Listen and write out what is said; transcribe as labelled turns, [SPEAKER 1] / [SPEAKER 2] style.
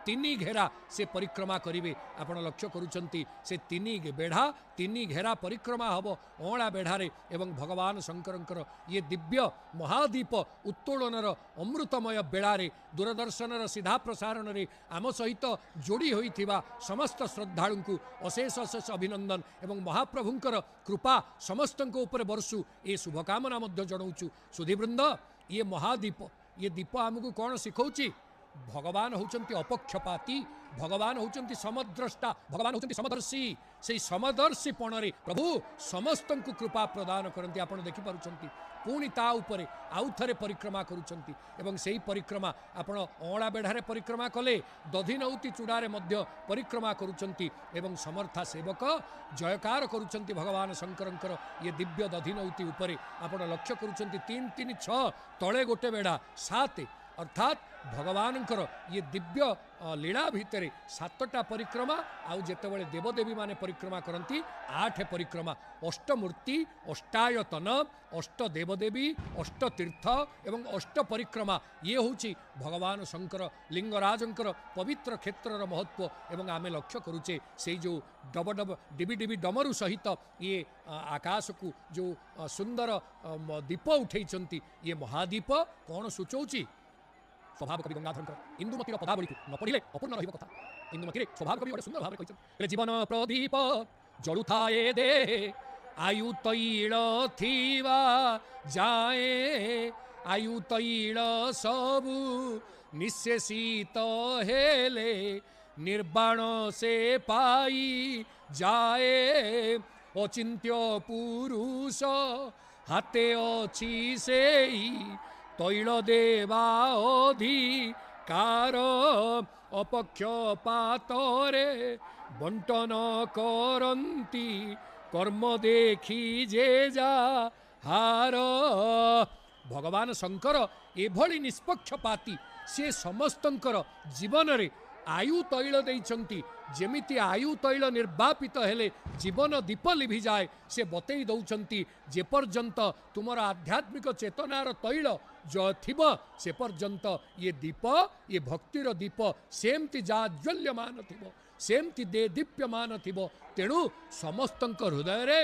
[SPEAKER 1] तीन घेरा से परिक्रमा करेंगे। आपण लक्ष्य करुँच से तीन बेढ़ा तीन घेरा परिक्रमा हम अँला बेढ़ारे एवं भगवान शंकर ये दिव्य महादीप उत्तोलनर अमृतमय बेड़ारे दूरदर्शन सीधा प्रसारण रे आम सहित जोड़ी होइथिबा समस्त श्रद्धालु को अशेष अशेष अभिनंदन एवं महाप्रभुंकर कृपा समस्त ऊपर बरसु ये शुभकामना जनाऊँ। सुधीवृंद ये महादीप ये दीप आमको कौन शिखौची? भगवान होउचंती अपक्षपाती, भगवान होउचंती समद्रष्टा, भगवान होउचंती समदर्शी। से समदर्शी पणरे प्रभु समस्त को कृपा प्रदान करती। आपण देखि पारुचंती पुणी ता उपरे आउ थरे परिक्रमा करुचंती एवं सेही परिक्रमा आपण अँला बेढ़ारे परिक्रमा कले दधिनौती चूड़ारे मध्य परिक्रमा करुचंती एवं समर्था सेवक जयकार करुचंती भगवान शंकरंकर ये दिव्य दधिनौती उपरे आपण लक्ष्य करुचंती 3 3 6 तले गोटे बेढ़ा 7 अर्थात भगवानंकर ये दिव्य लीला भितर 7टा परिक्रमा आउ जेतेबेले देवदेवी माने परिक्रमा करती 8 परिक्रमा अष्टमूर्ति अष्टायतन अष्ट देवदेवी अष्ट तीर्थ एवं अष्ट परिक्रमा ये होची भगवान शंकर लिंगराजंकर पवित्र क्षेत्रर महत्व एवं आमे लक्ष्य करुचे से जो डब डब डिबी डिबी डमरू सहित ये आकाश को जो सुंदर दीप उठेइचंती ये महादीप कौन सूचौची? स्वभाव कवि गंगाधर इंदुमतीर पदावली न पढ़िले अपूर्ण रहिब कथा। इंदुमती स्वभाव कवि सुंदर भाव कहते जीवन प्रदीप जलुथाए दे आयु तैल थीवा जाए आयु तैल सबु निशेषित हेले निर्वाण से पाई जाए अचिंत्य पुरुष हाते अछि सेई तैल देवा अधिकार अपक्षपातरे बंटन करंती कर्म देखी जे जा हार। भगवान शंकर एभली निष्पक्षपाती से समस्तंकर जीवन रे आयु तैल देइछंती जेमिति आयु तैल निर्वापित हेले जीवन दीप लिभि जाए से बतई दौरान जे पर्यंत तुमर आध्यात्मिक चेतनार तैल जो थिब से पर्यंत ये दीप ये भक्तिर दीप सेमती जाज्वल्यमान थिब सेमती दे दीप्यमान थिब। तेणु समस्त हृदय रे